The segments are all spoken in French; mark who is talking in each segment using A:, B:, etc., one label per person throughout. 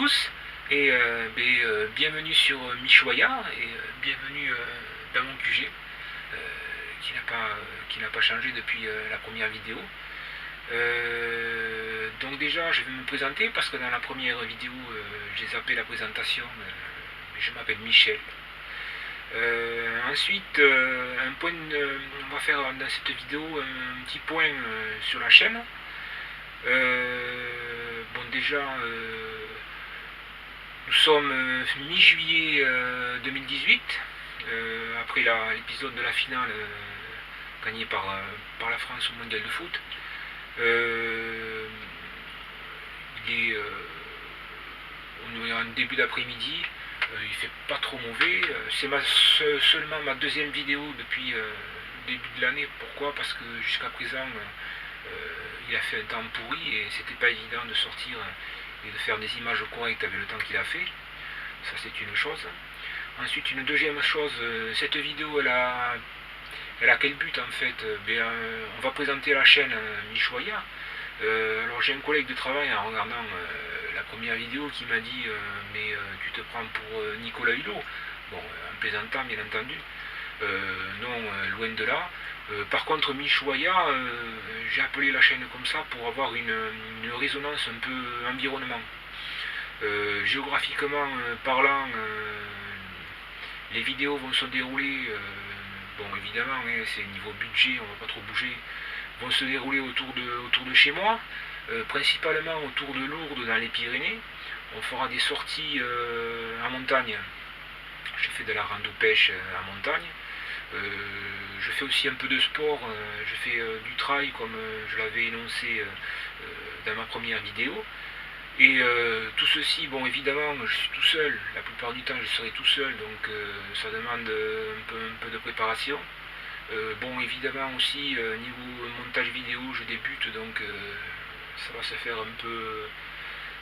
A: tous et bienvenue sur Michoya et bienvenue dans mon QG qui n'a pas changé depuis la première vidéo. Donc déjà je vais me présenter parce que dans la première vidéo j'ai zappé la présentation, je m'appelle Michel. Ensuite, on va faire dans cette vidéo un petit point sur la chaîne. Bon déjà, nous sommes mi-juillet 2018, après l'épisode de la finale gagné par la France au mondial de foot. On est en début d'après-midi. Il fait pas trop mauvais. C'est seulement ma deuxième vidéo depuis le début de l'année. Pourquoi? Parce que jusqu'à présent, il a fait un temps pourri et c'était pas évident de sortir et de faire des images correctes avec le temps qu'il a fait. Ça, c'est une chose. Ensuite, une deuxième chose, cette vidéo, elle a quel but en fait? On va présenter la chaîne Michoya. Alors j'ai un collègue de travail en regardant la première vidéo qui m'a dit mais tu te prends pour Nicolas Hulot. Bon, en plaisantant bien entendu. Non, loin de là. Par contre Michoya, j'ai appelé la chaîne comme ça pour avoir une résonance un peu environnement. Géographiquement parlant, les vidéos vont se dérouler, bon évidemment c'est niveau budget, on va pas trop bouger, vont se dérouler autour de chez moi, principalement autour de Lourdes dans les Pyrénées. On fera des sorties en montagne. Je fais de la rando-pêche en montagne. Je fais aussi un peu de sport. Je fais du trail comme je l'avais énoncé dans ma première vidéo. Et tout ceci, bon évidemment je suis tout seul, la plupart du temps je serai tout seul, donc ça demande un peu de préparation. Bon évidemment aussi niveau montage vidéo je débute, donc ça va se faire un peu,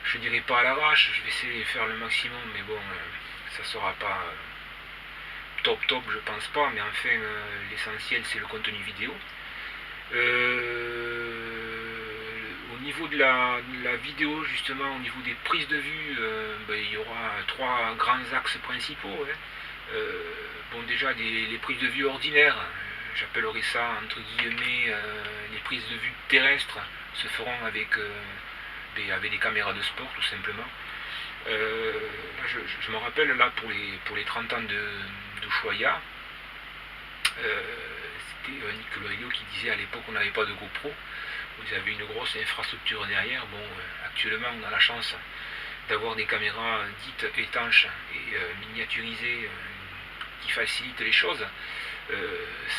A: je dirais pas à l'arrache, je vais essayer de faire le maximum, mais bon ça sera pas top je pense pas, mais enfin l'essentiel c'est le contenu vidéo. Au niveau de la vidéo justement, au niveau des prises de vue, il y aura trois grands axes principaux. Bon déjà les prises de vue ordinaires, j'appellerai ça entre guillemets les prises de vue terrestres, se feront avec des caméras de sport tout simplement. Je me rappelle là pour les 30 ans de Ushuaïa, c'était Nicolas Hulot qui disait à l'époque on n'avait pas de GoPro, vous avez une grosse infrastructure derrière. Bon, actuellement on a la chance d'avoir des caméras dites étanches et miniaturisées qui facilitent les choses.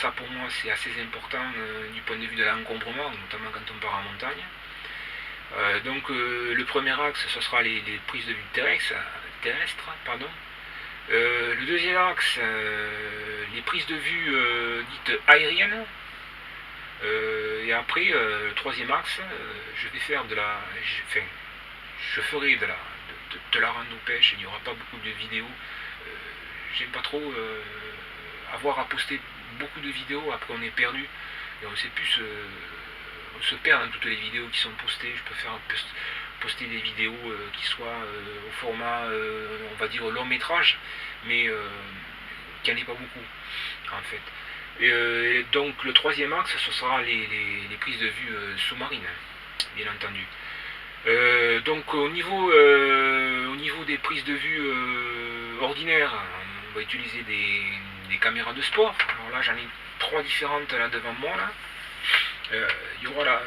A: Ça pour moi c'est assez important du point de vue de l'encombrement, notamment quand on part en montagne. Donc le premier axe ce sera les prises de vue terrestres. Le deuxième axe, les prises de vue dites aériennes. Et après le troisième axe, je vais faire je ferai de la rando-pêche. Il n'y aura pas beaucoup de vidéos. J'aime pas trop avoir à poster beaucoup de vidéos, après on est perdu et on sait plus on se perd dans toutes les vidéos qui sont postées. Je préfère poster des vidéos qui soient au format on va dire long métrage, mais qu'il n'y en ait pas beaucoup en fait. Et donc le troisième axe ce sera les prises de vue sous-marines, bien entendu. Donc au niveau des prises de vue ordinaires, on va utiliser des caméras de sport. Alors là j'en ai trois différentes là devant moi là. Il y aura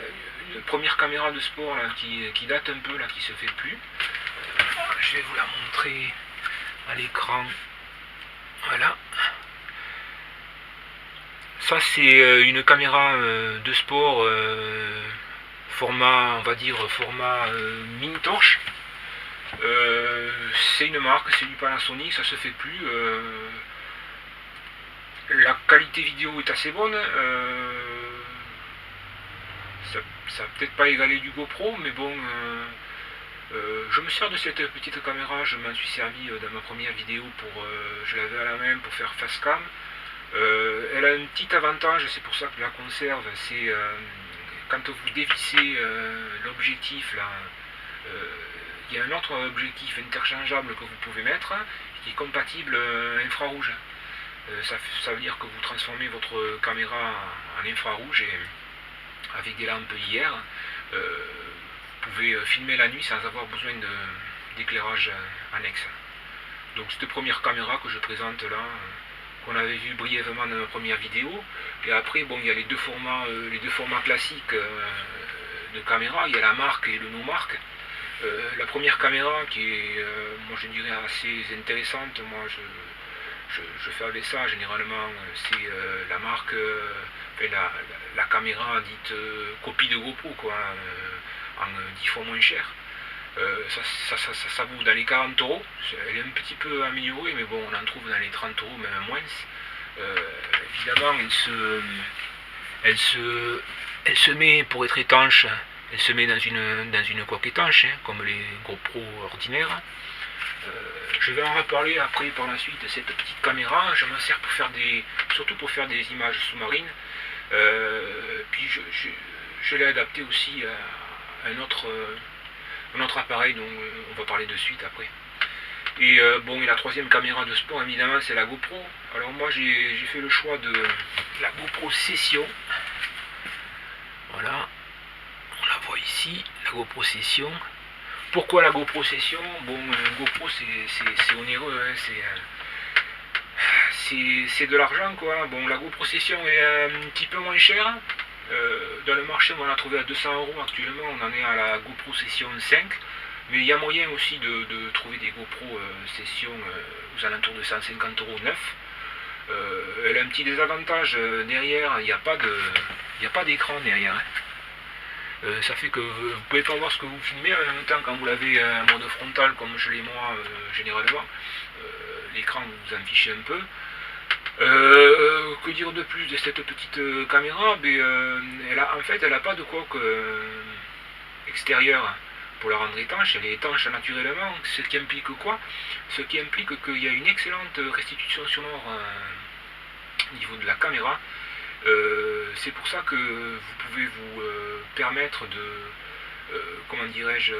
A: une première caméra de sport là, qui date un peu là, qui se fait plus. Je vais vous la montrer à l'écran. Voilà. Ça c'est une caméra de sport format, on va dire format mini torche. C'est une marque, c'est du Panasonic, ça se fait plus. La qualité vidéo est assez bonne. Ça va peut-être pas égaler du GoPro, mais bon, je me sers de cette petite caméra, je m'en suis servi dans ma première vidéo je l'avais à la main pour faire face cam. Elle a un petit avantage, c'est pour ça que je la conserve, c'est quand vous dévissez l'objectif là, il y a un autre objectif interchangeable que vous pouvez mettre qui est compatible infrarouge. Ça veut dire que vous transformez votre caméra en infrarouge et avec des lampes IR, vous pouvez filmer la nuit sans avoir besoin d'éclairage annexe. Donc cette première caméra que je présente là, qu'on avait vu brièvement dans la première vidéo, et après bon il y a les deux formats classiques de caméra, il y a la marque et le non-marque. La première caméra qui est, moi je dirais assez intéressante, moi je fais avec ça généralement, c'est la marque, la caméra dite copie de GoPro quoi, en 10 fois moins cher. Ça vaut dans les 40 euros, elle est un petit peu améliorée, mais bon on en trouve dans les 30 euros, même moins. Évidemment elle se met pour être étanche, elle se met dans une coque étanche, hein, comme les GoPro ordinaires. Je vais en reparler après par la suite de cette petite caméra. Je m'en sers surtout pour faire des images sous-marines. Puis je l'ai adapté aussi à un autre appareil dont on va parler de suite après. Et bon, et la troisième caméra de sport évidemment c'est la GoPro. Alors moi j'ai fait le choix de la GoPro Session. Voilà, on la voit ici, la GoPro Session. Pourquoi la GoPro Session? Bon, GoPro c'est onéreux, hein, c'est de l'argent quoi. Bon, la GoPro Session est un petit peu moins chère. Dans le marché on va la trouver à 200 euros actuellement, on en est à la GoPro Session 5. Mais il y a moyen aussi de trouver des GoPro Session aux alentours de 150 euros neuf. Elle a un petit désavantage derrière, il n'y a pas d'écran derrière. Hein. Ça fait que vous ne pouvez pas voir ce que vous filmez en même temps quand vous l'avez en mode frontal comme je l'ai moi généralement. L'écran vous en fichez un peu. Que dire de plus de cette petite caméra? En fait elle n'a pas de coque extérieure pour la rendre étanche, elle est étanche naturellement, ce qui implique quoi? Ce qui implique qu'il y a une excellente restitution sonore au niveau de la caméra. C'est pour ça que vous pouvez vous permettre comment dirais-je,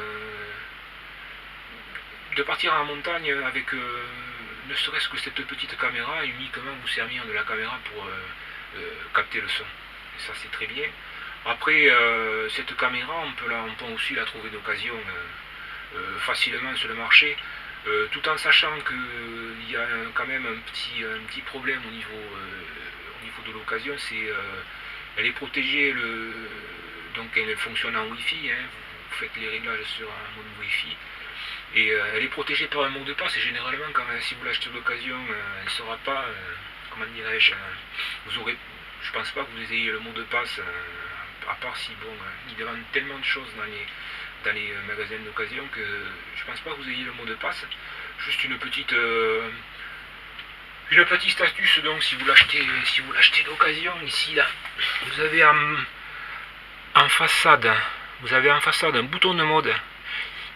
A: de partir en montagne avec ne serait-ce que cette petite caméra et uniquement vous servir de la caméra pour capter le son. Et ça c'est très bien. Après cette caméra on peut aussi la trouver d'occasion facilement sur le marché, tout en sachant qu'il y a quand même un petit problème au niveau de l'occasion, elle est protégée, donc elle fonctionne en Wi-Fi, hein, vous faites les réglages sur un mode Wi-Fi, et elle est protégée par un mot de passe, et généralement si vous l'achetez d'occasion, elle ne sera pas, comment dirais-je, je pense pas que vous ayez le mot de passe, à part si bon, ils vendent tellement de choses dans les magasins d'occasion que je pense pas que vous ayez le mot de passe. Juste une petite astuce, donc si vous l'achetez d'occasion, ici là, vous avez en façade un bouton de mode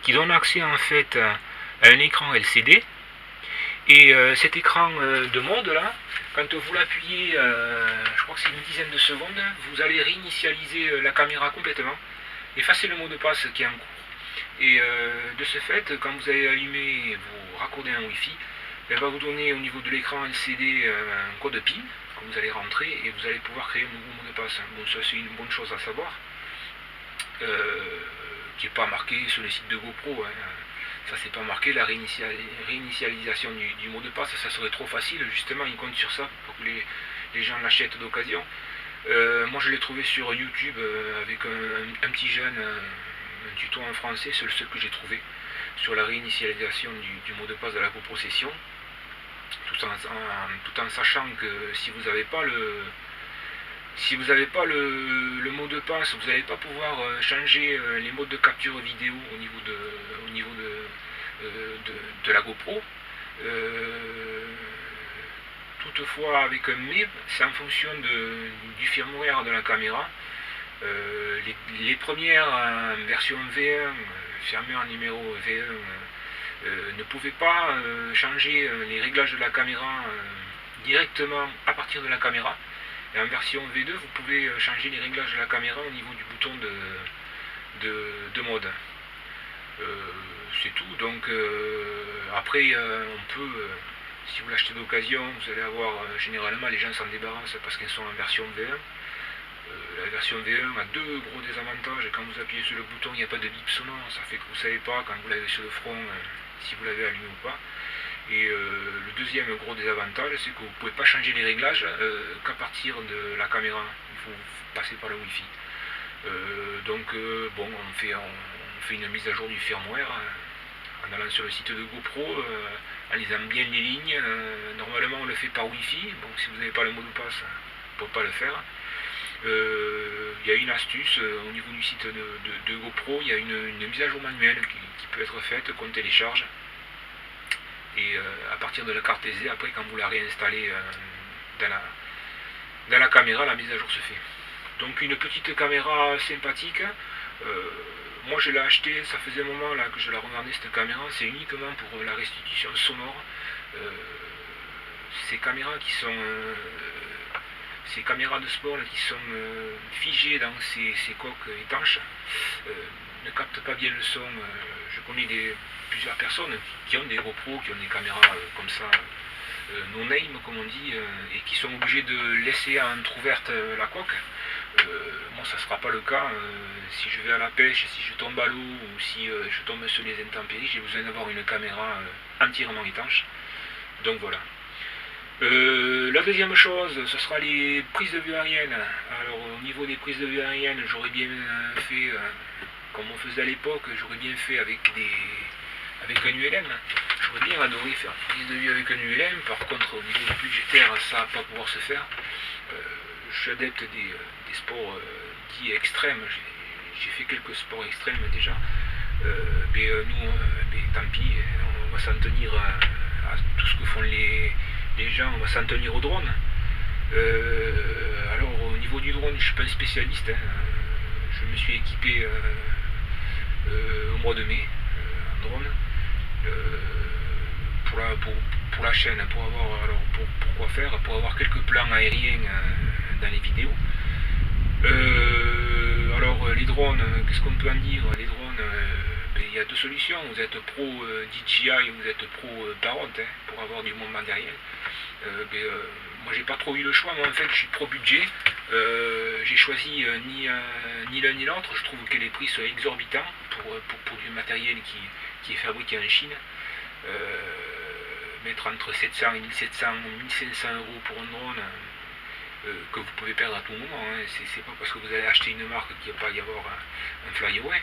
A: qui donne accès en fait à un écran LCD. Et cet écran de mode là, quand vous l'appuyez, je crois que c'est une dizaine de secondes, vous allez réinitialiser la caméra complètement, effacer le mot de passe qui est en cours. Et de ce fait, quand vous allez allumer vos raccordés en Wi-Fi, elle va vous donner au niveau de l'écran LCD un code PIN que vous allez rentrer et vous allez pouvoir créer un nouveau mot de passe. Bon, ça c'est une bonne chose à savoir, qui n'est pas marqué sur les sites de GoPro. Hein. Ça c'est pas marqué, la réinitialisation du mot de passe, ça serait trop facile, justement ils comptent sur ça pour que les gens l'achètent d'occasion. Moi je l'ai trouvé sur YouTube avec un petit jeune, un tuto en français, c'est le seul que j'ai trouvé sur la réinitialisation du mot de passe de la GoPro Session, tout en sachant que si vous n'avez pas le mot de passe, vous n'allez pas pouvoir changer les modes de capture vidéo au niveau de la GoPro. Toutefois, avec un mais, c'est en fonction du firmware de la caméra. Les premières versions V1, firmware numéro V1, ne pouvaient pas changer les réglages de la caméra directement à partir de la caméra. Et en version V2, vous pouvez changer les réglages de la caméra au niveau du bouton de mode. C'est tout. Donc après, on peut, si vous l'achetez d'occasion, vous allez avoir, généralement les gens s'en débarrassent parce qu'ils sont en version V1. La version V1 a deux gros désavantages. Quand vous appuyez sur le bouton, il n'y a pas de bip sonore. Ça fait que vous ne savez pas quand vous l'avez sur le front si vous l'avez allumé ou pas. Et le deuxième gros désavantage, c'est que vous ne pouvez pas changer les réglages qu'à partir de la caméra. Il faut passer par le Wi-Fi. Bon, on fait une mise à jour du firmware en allant sur le site de GoPro, en lisant bien les lignes. Normalement, on le fait par Wi-Fi. Bon, si vous n'avez pas le mot de passe, on ne peut pas le faire. Il y a une astuce au niveau du site de GoPro, il y a une mise à jour manuelle qui peut être faite qu'on télécharge. Et à partir de la carte SD, après quand vous la réinstallez dans la caméra, la mise à jour se fait. Donc une petite caméra sympathique. Moi je l'ai acheté, ça faisait un moment là que je la regardais cette caméra, c'est uniquement pour la restitution sonore. Ces caméras qui sont ces caméras de sport là, qui sont figées dans ces coques étanches ne captent pas bien le son. Je connais plusieurs personnes qui ont des GoPro, qui ont des caméras comme ça, no name comme on dit, et qui sont obligés de laisser entrouverte la coque. Moi ça ne sera pas le cas. Si je vais à la pêche, si je tombe à l'eau ou si je tombe sur les intempéries, j'ai besoin d'avoir une caméra entièrement étanche. Donc voilà. La deuxième chose, ce sera les prises de vue aériennes. Alors au niveau des prises de vue aériennes, j'aurais bien fait, comme on faisait à l'époque, j'aurais bien fait avec un ULM. J'aurais bien adoré faire une prise de vue avec un ULM. Par contre, au niveau budgétaire, ça va pas pouvoir se faire. Je suis adepte des sports dits extrêmes. J'ai fait quelques sports extrêmes déjà. Mais tant pis, on va s'en tenir à tout ce que font les gens, on va s'en tenir au drone. Alors au niveau du drone, je ne suis pas un spécialiste. Je me suis équipé au mois de mai en drone pour la chaîne, pourquoi faire, pour avoir quelques plans aériens dans les vidéos. Alors les drones, qu'est-ce qu'on peut en dire? Les drones, il y a deux solutions. Vous êtes pro DJI ou vous êtes pro Parrot pour avoir du monde matériel. Moi j'ai pas trop eu le choix. Moi en fait je suis pro budget. J'ai choisi ni l'un ni l'autre. Je trouve que les prix sont exorbitants pour du matériel qui est fabriqué en Chine. Mettre entre 700 et 1700 ou 1500 euros pour un drone que vous pouvez perdre à tout moment. C'est pas parce que vous allez acheter une marque qu'il va pas y avoir un flyaway,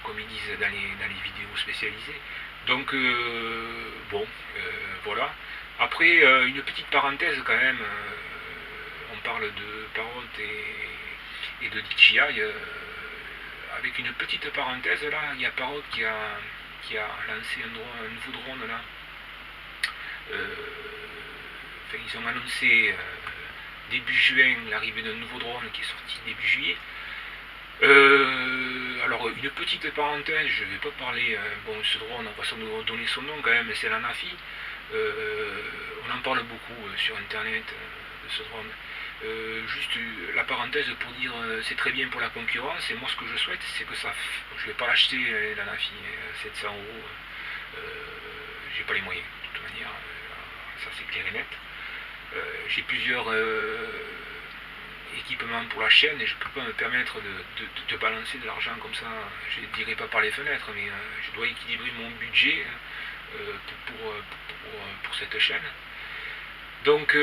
A: comme ils disent dans les vidéos spécialisées. Donc voilà. Après une petite parenthèse quand même, on parle de Parrot et de DJI, avec une petite parenthèse là, il y a Parrot qui a lancé un nouveau drone là. Ils ont annoncé début juin l'arrivée d'un nouveau drone qui est sorti début juillet. Alors une petite parenthèse, je ne vais pas parler, ce drone, on va s'en donner son nom quand même, c'est la Nafi. On en parle beaucoup sur internet de ce drone. Juste la parenthèse pour dire c'est très bien pour la concurrence, et moi ce que je souhaite c'est que ça, je vais pas l'acheter la Nafi 700 euros, j'ai pas les moyens de toute manière, ça c'est clair et net. J'ai plusieurs équipements pour la chaîne et je peux pas me permettre de balancer de l'argent comme ça, je ne dirais pas par les fenêtres, mais je dois équilibrer mon budget pour cette chaîne. Donc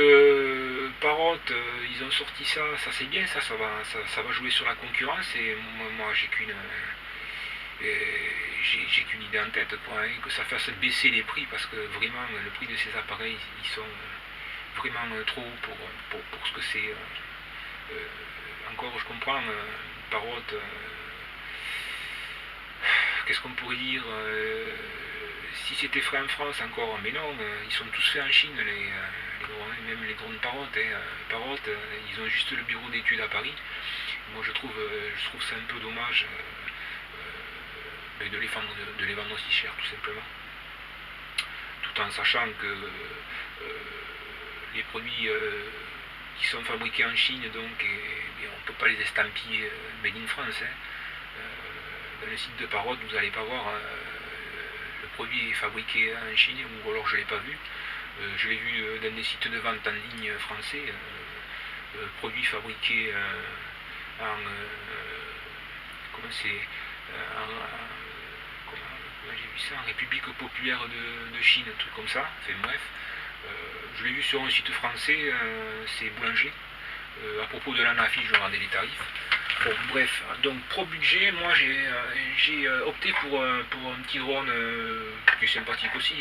A: Parrot, ils ont sorti ça c'est bien, ça va jouer sur la concurrence, et moi j'ai qu'une idée en tête, quoi, que ça fasse baisser les prix, parce que vraiment le prix de ces appareils ils sont vraiment trop haut pour ce que c'est. Encore je comprends, Parrot, qu'est-ce qu'on pourrait dire, si c'était fait en France encore, mais non, ils sont tous faits en Chine, les drones, même les drones Parrot. Parrot, ils ont juste le bureau d'études à Paris. Moi je trouve ça un peu dommage de les vendre aussi cher, tout simplement. Tout en sachant que les produits qui sont fabriqués en Chine, donc on ne peut pas les estampiller made in France. le site de Parrot, vous n'allez pas voir le produit est fabriqué en Chine, ou alors je ne l'ai pas vu. Je l'ai vu dans des sites de vente en ligne français, produits fabriqués en comment c'est comment j'ai vu ça, en République populaire de Chine, un truc comme ça. Enfin bref, je l'ai vu sur un site français, c'est Boulanger. À propos de l'anafi, je regardais les tarifs. Bon, bref, donc pro budget, moi j'ai opté pour un petit drone qui est sympathique aussi.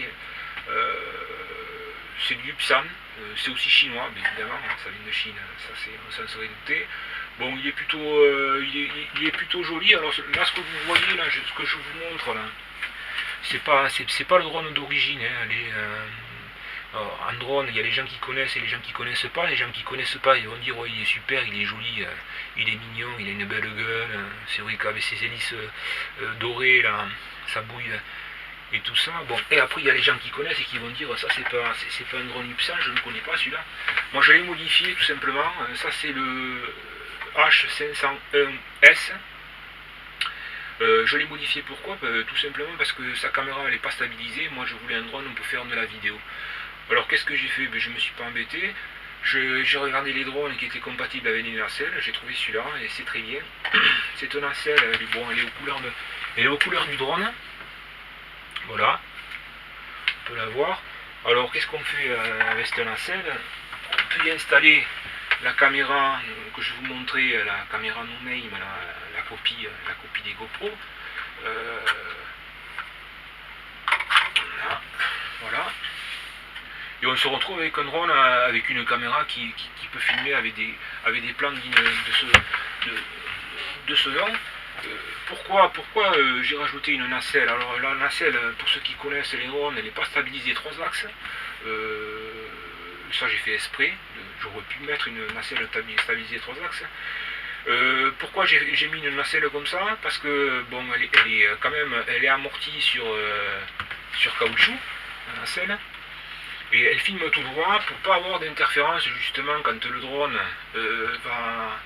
A: C'est du Ipsan, c'est aussi chinois, mais évidemment, ça vient de Chine, ça on s'en serait douté. Bon, il est plutôt joli. Alors là, ce que vous voyez là, ce que je vous montre là, c'est pas le drone d'origine. En drone, il y a les gens qui connaissent et les gens qui connaissent pas. Les gens qui connaissent pas, ils vont dire oh, il est super, il est joli, il est mignon, il a une belle gueule. C'est vrai qu'avec ses hélices dorées là, ça bouille et tout ça. Bon, et après il y a les gens qui connaissent et qui vont dire ça c'est pas un drone Ipsan, je ne connais pas celui-là. Moi je l'ai modifié tout simplement. Ça c'est le H501S. Je l'ai modifié pourquoi? Tout simplement parce que sa caméra elle n'est pas stabilisée. Moi je voulais un drone pour faire de la vidéo. Alors qu'est-ce que j'ai fait? Je me suis pas embêté. J'ai regardé les drones qui étaient compatibles avec les nacelles. J'ai trouvé celui-là et c'est très bien. C'est un nacelle, elle est aux couleurs du drone. Voilà, on peut la voir. Alors qu'est-ce qu'on fait avec cette nacelle? On peut y installer la caméra que je vous montrais, la caméra no name, la copie des GoPro. Voilà. Et on se retrouve avec un drone avec une caméra qui peut filmer avec des plans de ce genre. Pourquoi j'ai rajouté une nacelle? Alors la nacelle, pour ceux qui connaissent les drones, elle n'est pas stabilisée 3 axes. Ça j'ai fait exprès. J'aurais pu mettre une nacelle stabilisée 3 axes. Pourquoi j'ai mis une nacelle comme ça? Parce que bon, elle est amortie sur caoutchouc, la nacelle. Et elle filme tout droit pour pas avoir d'interférence justement quand le drone va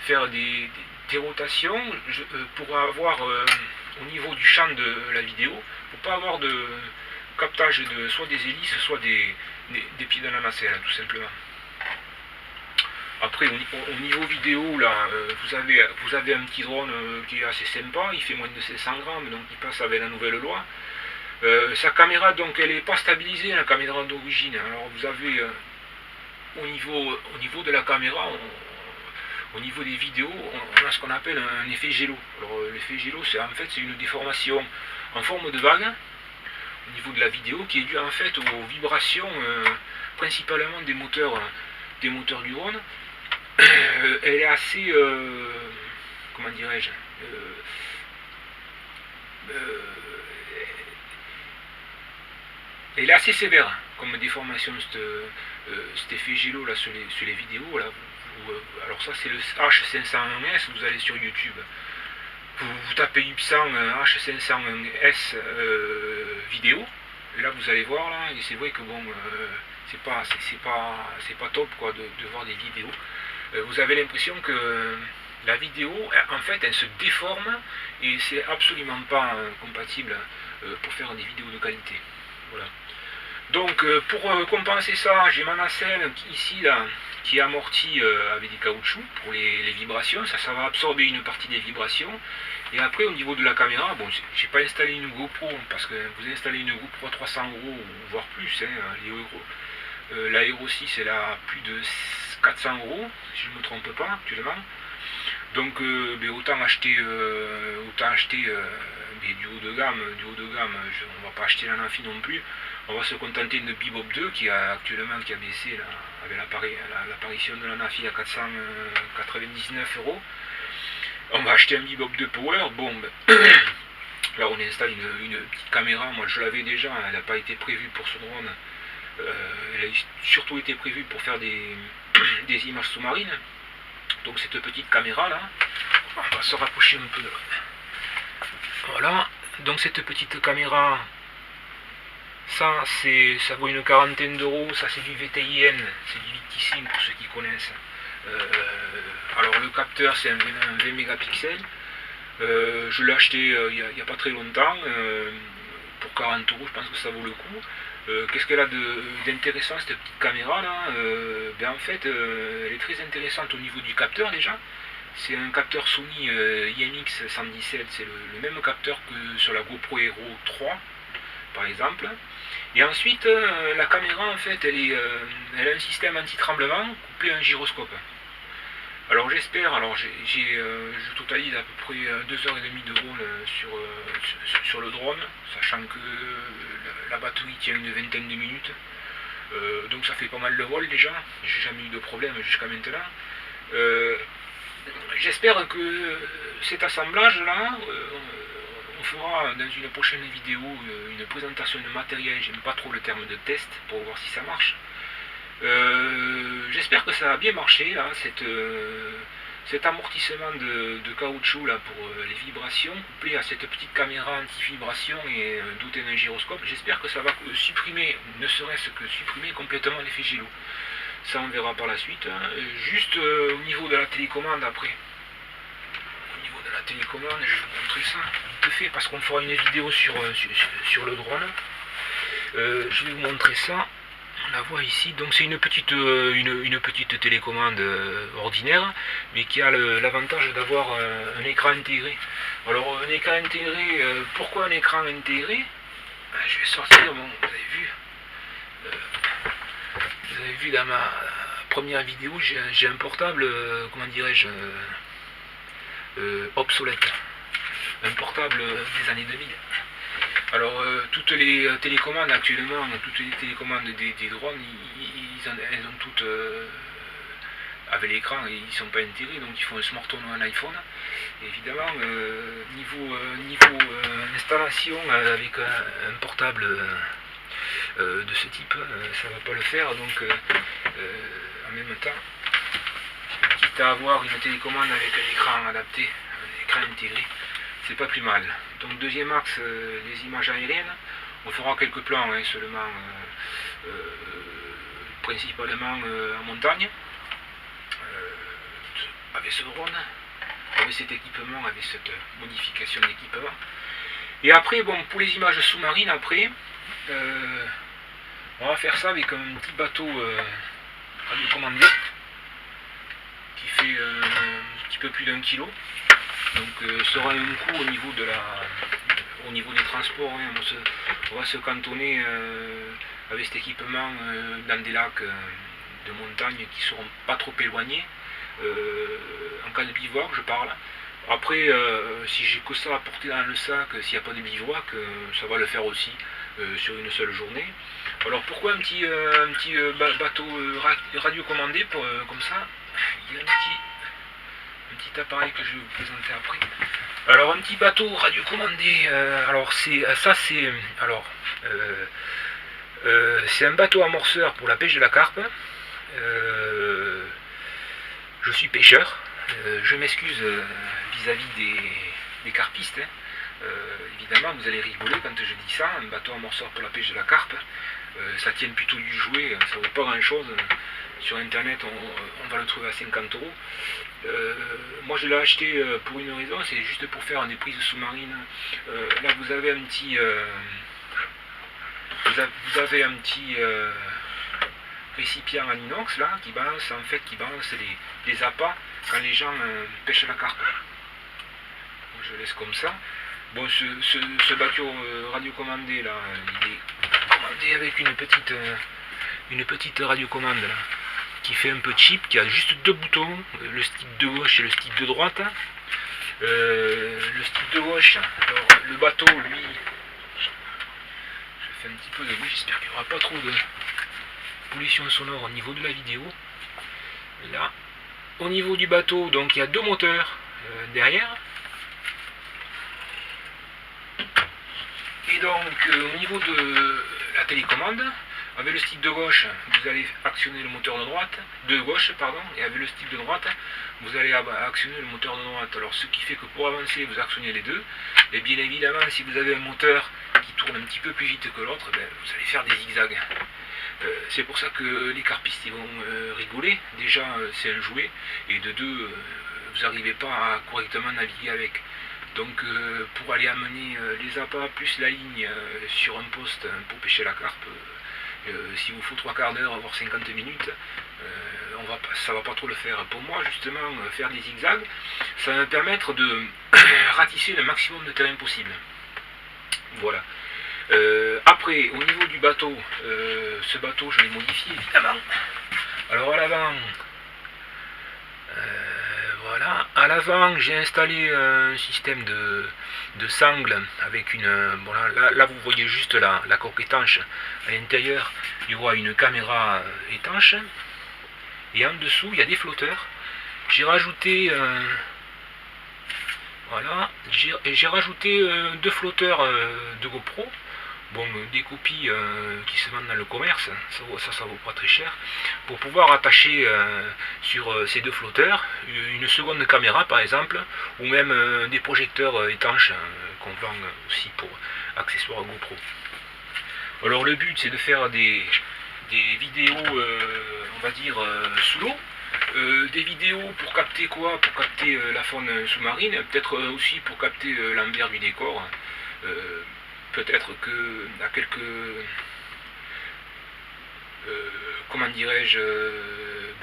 A: faire des rotations, pour avoir au niveau du champ de la vidéo, pour pas avoir de captage de soit des hélices, soit des pieds dans la nacelle, tout simplement. Après au niveau vidéo là, vous avez un petit drone qui est assez sympa, il fait moins de 500 grammes, donc il passe avec la nouvelle loi. Sa caméra donc elle n'est pas stabilisée, la caméra d'origine. Alors vous avez au niveau de la caméra, au niveau des vidéos, on a ce qu'on appelle un effet gélo. Alors l'effet gélo c'est une déformation en forme de vague au niveau de la vidéo qui est due en fait aux vibrations principalement des moteurs du drone. Elle est assez comment dirais-je, elle est assez sévère comme déformation, cet effet gélo là sur les vidéos là. Alors ça c'est le H501S, vous allez sur YouTube, vous tapez Ipsan H501S vidéo, et là vous allez voir là, et c'est vrai que bon, c'est pas top quoi de voir des vidéos. Vous avez l'impression que la vidéo en fait elle se déforme et c'est absolument pas compatible pour faire des vidéos de qualité. Voilà. Donc pour compenser ça, j'ai ma nacelle ici là qui est amortie avec des caoutchoucs pour les vibrations. Ça va absorber une partie des vibrations. Et après au niveau de la caméra, bon, j'ai pas installé une GoPro parce que vous installez une GoPro à 300 €, voire plus. La Hero 6 elle a plus de 400 €, si je ne me trompe pas actuellement. Donc autant acheter du haut de gamme. On va pas acheter la Nafi non plus. On va se contenter d'une Bebop 2 qui a baissé là, avec l'apparition de la Nafi à 499 €. On va acheter un Bebop 2 Power. Bon, là on installe une petite caméra. Moi je l'avais déjà, elle n'a pas été prévue pour ce drone. Elle a surtout été prévue pour faire des images sous-marines. Donc cette petite caméra là, on va se rapprocher un peu de là. Voilà, donc cette petite caméra, ça vaut une quarantaine d'euros. Ça c'est du VTIN, c'est du Vitisync pour ceux qui connaissent. Alors le capteur c'est un 20 mégapixels. Je l'ai acheté il n'y a pas très longtemps, pour 40 euros, je pense que ça vaut le coup. Qu'est-ce qu'elle a d'intéressant cette petite caméra là? Ben en fait, elle est très intéressante au niveau du capteur déjà. C'est un capteur Sony IMX 117, c'est le même capteur que sur la GoPro Hero 3 par exemple. Et ensuite, la caméra en fait, elle a un système anti-tremblement couplé à un gyroscope. Alors j'espère, je totalise à peu près 2h30 de vol sur le drone, sachant que la batterie tient une vingtaine de minutes. Donc ça fait pas mal de vol déjà, j'ai jamais eu de problème jusqu'à maintenant. J'espère que cet assemblage là, on fera dans une prochaine vidéo une présentation de matériel, j'aime pas trop le terme de test pour voir si ça marche. J'espère que ça a bien marché là, cet amortissement de caoutchouc là pour les vibrations, couplé à cette petite caméra anti-vibration et doté d'un gyroscope. J'espère que ça va supprimer, ne serait-ce que supprimer complètement l'effet gélo. Ça on verra par la suite. Juste au niveau de la télécommande après. Au niveau de la télécommande, je vais vous montrer ça vite fait parce qu'on fera une vidéo sur le drone. Je vais vous montrer ça. On la voit ici, donc c'est une petite télécommande ordinaire, mais qui a l'avantage d'avoir un écran intégré. Alors un écran intégré, pourquoi un écran intégré? Je vais sortir, bon, vous avez vu dans ma première vidéo, j'ai un portable, comment dirais-je, obsolète. Un portable des années 2000. Alors toutes les télécommandes actuellement, toutes les télécommandes des drones, elles ont toutes avec l'écran, ils ne sont pas intégrés, donc il faut un smartphone ou un iPhone. Et évidemment, niveau installation avec un portable de ce type, ça ne va pas le faire. Donc en même temps, quitte à avoir une télécommande avec un écran adapté, un écran intégré, c'est pas plus mal. Donc deuxième axe, les images aériennes. On fera quelques plans seulement, principalement en montagne, avec ce drone, avec cet équipement, avec cette modification d'équipement. Et après, bon, pour les images sous-marines, après, on va faire ça avec un petit bateau radiocommandé qui fait un petit peu plus d'1 kilo. Donc ça aura un coût au niveau des transports, on va se cantonner avec cet équipement dans des lacs de montagne qui ne seront pas trop éloignés, en cas de bivouac je parle. Après si j'ai que ça à porter dans le sac, s'il n'y a pas de bivouac, ça va le faire aussi sur une seule journée. Alors pourquoi un petit bateau radiocommandé comme ça? Il y a un petit appareil que je vais vous présenter après. Alors un petit bateau radiocommandé, c'est un bateau amorceur pour la pêche de la carpe. Je suis pêcheur, je m'excuse vis-à-vis des carpistes. Évidemment vous allez rigoler quand je dis ça, un bateau amorceur pour la pêche de la carpe, ça tient plutôt du jouet, ça vaut pas grand chose. Sur internet on va le trouver à 50 euros. Moi je l'ai acheté pour une raison, c'est juste pour faire des prises sous-marines. Là vous avez un petit récipient en inox là qui balance les appâts quand les gens pêchent la carpe. Donc, je laisse comme ça. Bon, ce bateau radiocommandé là, il est commandé avec une petite radiocommande là, qui fait un peu cheap, qui a juste deux boutons, le stick de gauche et le stick de droite. Le stick de gauche, alors le bateau lui, je fais un petit peu de bruit, j'espère qu'il n'y aura pas trop de pollution sonore au niveau de la vidéo. Là, au niveau du bateau, donc il y a deux moteurs derrière. Et donc au niveau de la télécommande, avec le stick de gauche, vous allez actionner le moteur de gauche, et avec le stick de droite, vous allez actionner le moteur de droite. Alors ce qui fait que pour avancer, vous actionnez les deux. Et bien évidemment, si vous avez un moteur qui tourne un petit peu plus vite que l'autre, vous allez faire des zigzags. C'est pour ça que les carpistes ils vont rigoler. Déjà, c'est un jouet, et de deux, vous n'arrivez pas à correctement naviguer avec. Donc pour aller amener les appâts plus la ligne sur un poste pour pêcher la carpe, s'il vous faut 3 quarts d'heure, voire 50 minutes, ça va pas trop le faire. Pour moi, justement, faire des zigzags, ça va me permettre de ratisser le maximum de terrain possible. Voilà. Après, au niveau du bateau, ce bateau, je l'ai modifié évidemment. Alors à l'avant, voilà, à l'avant, j'ai installé un système de sangle avec une. Bon, là, vous voyez juste la coque étanche. À l'intérieur, il y aura une caméra étanche. Et en dessous, il y a des flotteurs. J'ai rajouté. Voilà, j'ai rajouté 2 flotteurs de GoPro. Bon, des copies qui se vendent dans le commerce, ça vaut pas très cher, pour pouvoir attacher sur ces 2 flotteurs une seconde caméra par exemple, ou même des projecteurs étanches qu'on vend aussi pour accessoires GoPro. Alors le but c'est de faire des vidéos, on va dire, sous l'eau, des vidéos pour capter quoi? Pour capter la faune sous-marine, peut-être aussi pour capter l'envers du décor. Peut-être que à quelques comment dirais-je,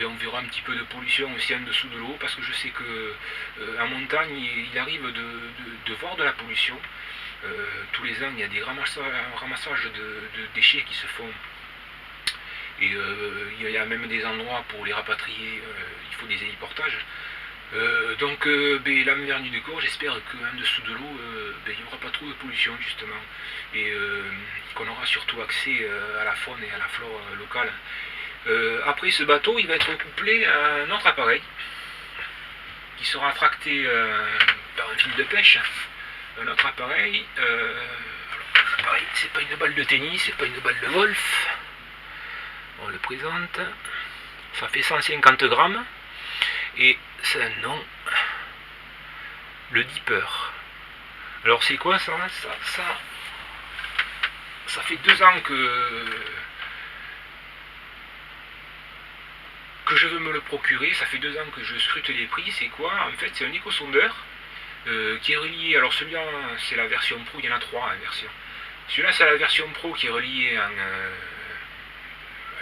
A: on verra un petit peu de pollution aussi en dessous de l'eau, parce que je sais que en montagne il arrive de voir de la pollution. Tous les ans il y a des ramassages de déchets qui se font, et il y a même des endroits pour les rapatrier, il faut des héliportages. Donc l'envers du décor, j'espère qu'en dessous de l'eau, il n'y aura pas trop de pollution justement, et qu'on aura surtout accès à la faune et à la flore locale. Après ce bateau, il va être couplé à un autre appareil qui sera tracté par un fil de pêche. Un autre appareil, l'appareil, c'est pas une balle de tennis, c'est pas une balle de golf. On le présente, ça fait 150 grammes. Et c'est un nom, le Dipper. Alors c'est quoi ça? Ça fait 2 ans que je veux me le procurer, ça fait 2 ans que je scrute les prix. C'est quoi? En fait c'est un éco-sondeur qui est relié, alors celui-là c'est la version Pro, il y en a 3 versions. Celui-là c'est la version Pro qui est reliée à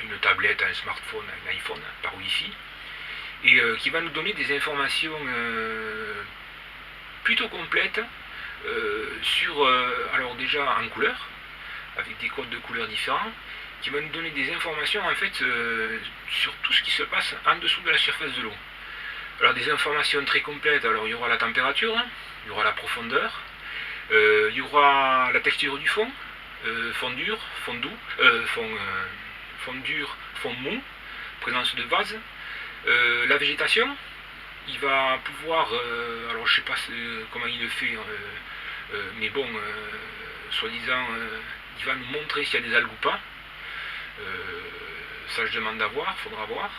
A: une tablette, à un smartphone, à un iPhone par Wi-Fi, et qui va nous donner des informations plutôt complètes sur, alors déjà en couleur, avec des codes de couleurs différents, qui va nous donner des informations en fait sur tout ce qui se passe en dessous de la surface de l'eau. Alors des informations très complètes, alors il y aura la température, il y aura la profondeur, il y aura la texture du fond, fond dur, fond doux, fond dur, fond mou, présence de vase. La végétation, il va pouvoir, alors je sais pas comment il le fait, mais bon, soi-disant, il va nous montrer s'il y a des algues ou pas. Ça je demande à voir, faudra voir.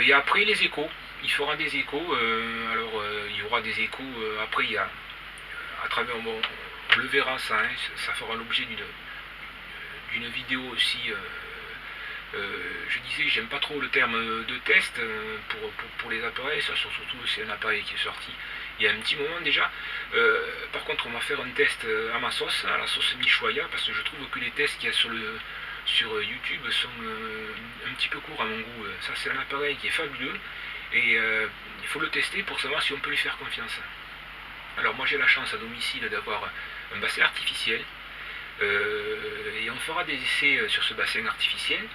A: Et après les échos, il fera des échos, alors il y aura des échos, après il y a, à travers, bon, on le verra ça, hein, ça fera l'objet d'une vidéo aussi. Je disais, j'aime pas trop le terme de test pour les appareils, ça surtout c'est un appareil qui est sorti il y a un petit moment déjà. Par contre on va faire un test à ma sauce, à la sauce Michoya, parce que je trouve que les tests qu'il y a sur YouTube sont un petit peu courts à mon goût. Ça c'est un appareil qui est fabuleux, et il faut le tester pour savoir si on peut lui faire confiance. Alors moi j'ai la chance à domicile d'avoir un bassin artificiel, et on fera des essais sur ce bassin artificiel.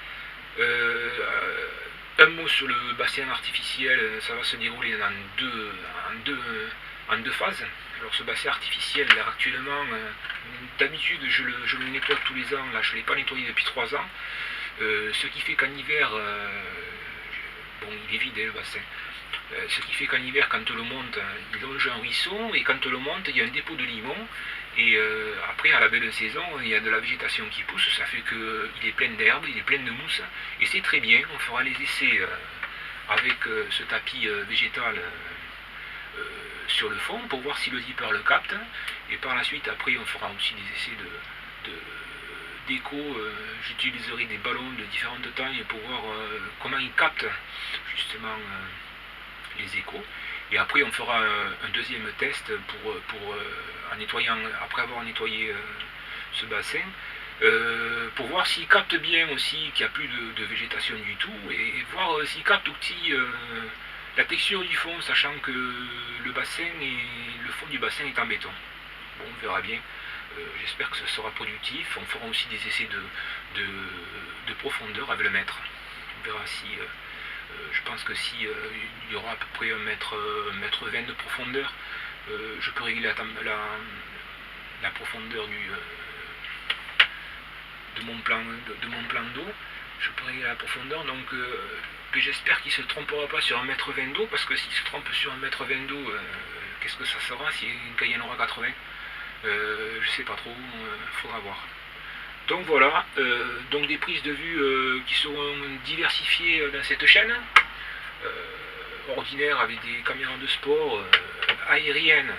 A: Un mot sur le bassin artificiel, ça va se dérouler en deux phases. Alors ce bassin artificiel, là, actuellement, d'habitude je le nettoie tous les ans, là je ne l'ai pas nettoyé depuis 3 ans, ce qui fait qu'en hiver, bon il est vide le bassin, ce qui fait qu'en hiver quand on le monte, il longe un ruisseau, et quand on le monte, il y a un dépôt de limon. Et après, à la belle saison, il y a de la végétation qui pousse, ça fait qu'il est plein d'herbe, il est plein de mousse, et c'est très bien. On fera les essais avec ce tapis végétal sur le fond pour voir si le zipper le capte, et par la suite, après, on fera aussi des essais d'écho. J'utiliserai des ballons de différentes tailles pour voir comment ils captent justement les échos. Et après on fera un deuxième test en nettoyant, après avoir nettoyé ce bassin, pour voir s'il capte bien aussi, qu'il n'y a plus de végétation du tout, et voir s'il capte aussi la texture du fond, sachant que le fond du bassin est en béton. Bon, on verra bien. J'espère que ce sera productif. On fera aussi des essais de profondeur avec le mètre. On verra si... je pense que si il y aura à peu près un mètre 20 de profondeur, je peux régler la profondeur de mon plan d'eau. Je peux régler la profondeur, donc j'espère qu'il ne se trompera pas sur 1,20 m d'eau, parce que s'il se trompe sur 1,20 m d'eau, qu'est-ce que ça sera quand il y en aura 80? Je sais pas trop, faudra voir. Donc voilà, donc des prises de vue qui seront diversifiées dans cette chaîne, ordinaire avec des caméras de sport, aériennes,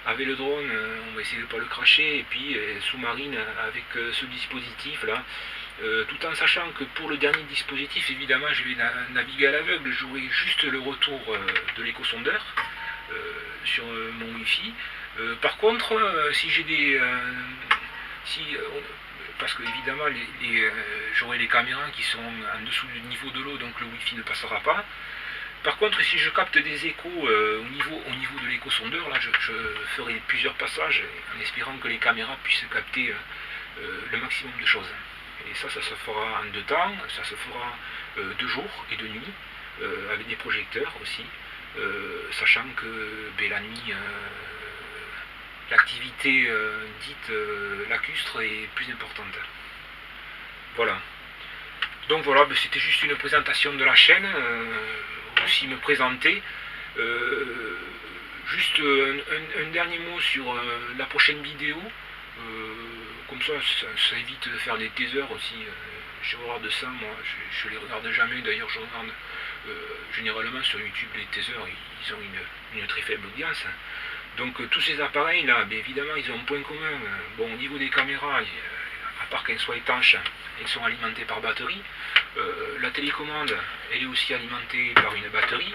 A: avec le drone, on va essayer de ne pas le cracher, et puis sous-marine avec ce dispositif là, tout en sachant que pour le dernier dispositif, évidemment, je vais naviguer à l'aveugle, j'aurai juste le retour de l'échosondeur sur mon Wi-Fi. Par contre, si j'ai des... parce que évidemment, j'aurai les caméras qui sont en dessous du niveau de l'eau, donc le Wi-Fi ne passera pas. Par contre, si je capte des échos au niveau de l'échosondeur, là, je ferai plusieurs passages en espérant que les caméras puissent capter le maximum de choses. Et ça se fera en 2 temps, ça se fera de jour et de nuit, avec des projecteurs aussi, sachant que la nuit, l'activité dite lacustre est plus importante. Voilà. Donc voilà, c'était juste une présentation de la chaîne, aussi me présenter. Juste un dernier mot sur la prochaine vidéo. Comme ça évite de faire des teasers aussi. J'ai horreur de ça, moi, je les regarde jamais. D'ailleurs, je regarde généralement sur YouTube les teasers, ils ont une très faible audience. Donc tous ces appareils là, évidemment, ils ont un point commun. Bon, au niveau des caméras, à part qu'elles soient étanches, elles sont alimentées par batterie. La télécommande, elle est aussi alimentée par une batterie.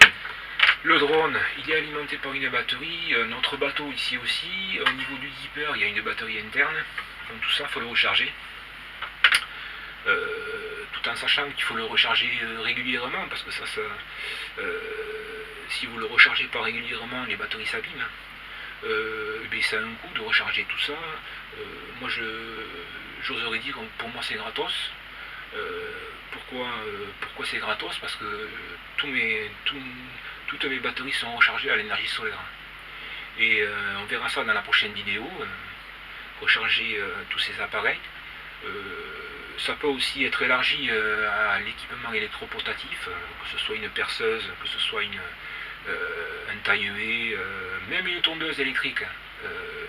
A: Le drone, il est alimenté par une batterie. Notre bateau ici aussi. Au niveau du zipper, il y a une batterie interne. Donc tout ça, il faut le recharger. Tout en sachant qu'il faut le recharger régulièrement, parce que si vous le rechargez pas régulièrement, les batteries s'abîment. Ça a un coût de recharger tout ça. Moi, j'oserais dire, pour moi, c'est gratos. Pourquoi c'est gratos? Parce que toutes mes batteries sont rechargées à l'énergie solaire. Et on verra ça dans la prochaine vidéo. Recharger tous ces appareils. Ça peut aussi être élargi à l'équipement électroportatif, que ce soit une perceuse, que ce soit un taille-haie, même une tondeuse électrique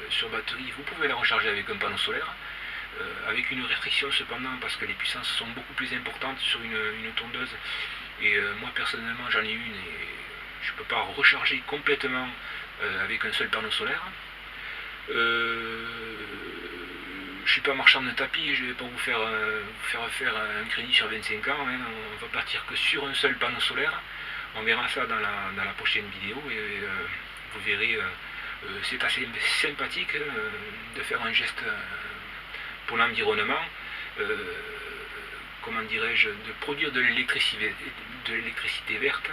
A: sur batterie, vous pouvez la recharger avec un panneau solaire, avec une restriction cependant, parce que les puissances sont beaucoup plus importantes sur une tondeuse, et moi personnellement j'en ai une, et je ne peux pas recharger complètement avec un seul panneau solaire. Je suis pas marchand de tapis, je ne vais pas vous faire un crédit sur 25 ans, hein. On va partir que sur un seul panneau solaire. On verra ça dans la prochaine vidéo, et vous verrez, c'est assez sympathique de faire un geste pour l'environnement, comment dirais-je, de produire de l'électricité verte,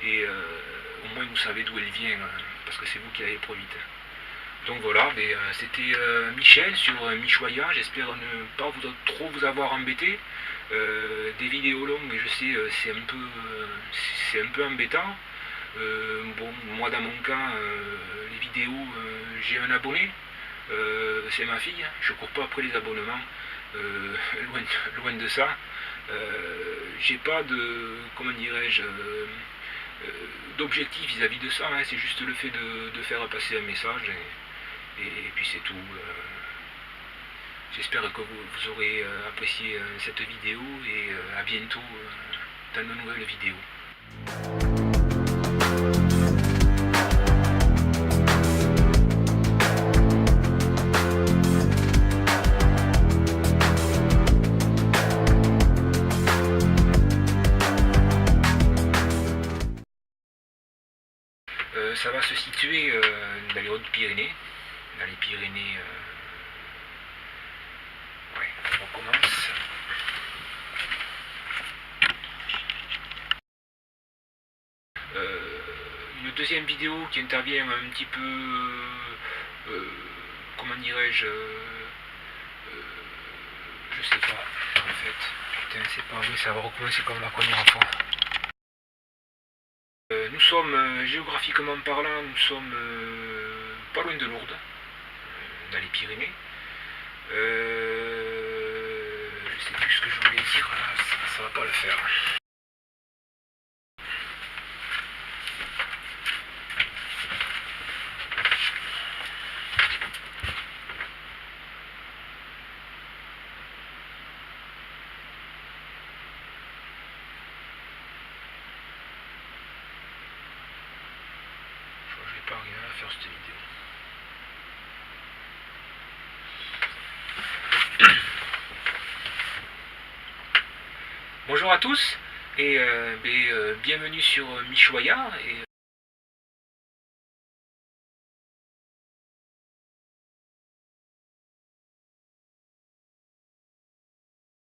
A: et au moins vous savez d'où elle vient, parce que c'est vous qui l'avez produite. Donc voilà, c'était Michel sur Michoya. J'espère ne pas trop vous avoir embêté. Des vidéos longues, je sais, c'est un peu embêtant. Bon, moi dans mon cas, les vidéos, j'ai un abonné, c'est ma fille. Je cours pas après les abonnements, loin de ça. J'ai pas de, comment dirais-je, d'objectif vis-à-vis de ça, hein. C'est juste le fait de faire passer un message, et puis c'est tout. J'espère que vous aurez apprécié cette vidéo, et à bientôt dans de nouvelles vidéos. Ça va se situer dans les Hautes-Pyrénées. Dans les Pyrénées. Ouais, on recommence. Une deuxième vidéo qui intervient un petit peu. Comment dirais-je, je sais pas, en fait. Putain, c'est pas vrai, ça va recommencer comme la première fois. Nous sommes, géographiquement parlant, nous sommes pas loin de Lourdes, dans les Pyrénées. Je sais plus ce que je voulais dire là, ça va pas le faire. Je crois que je vais pas arriver à faire cette vidéo. Bonjour à tous et bienvenue sur Michoya et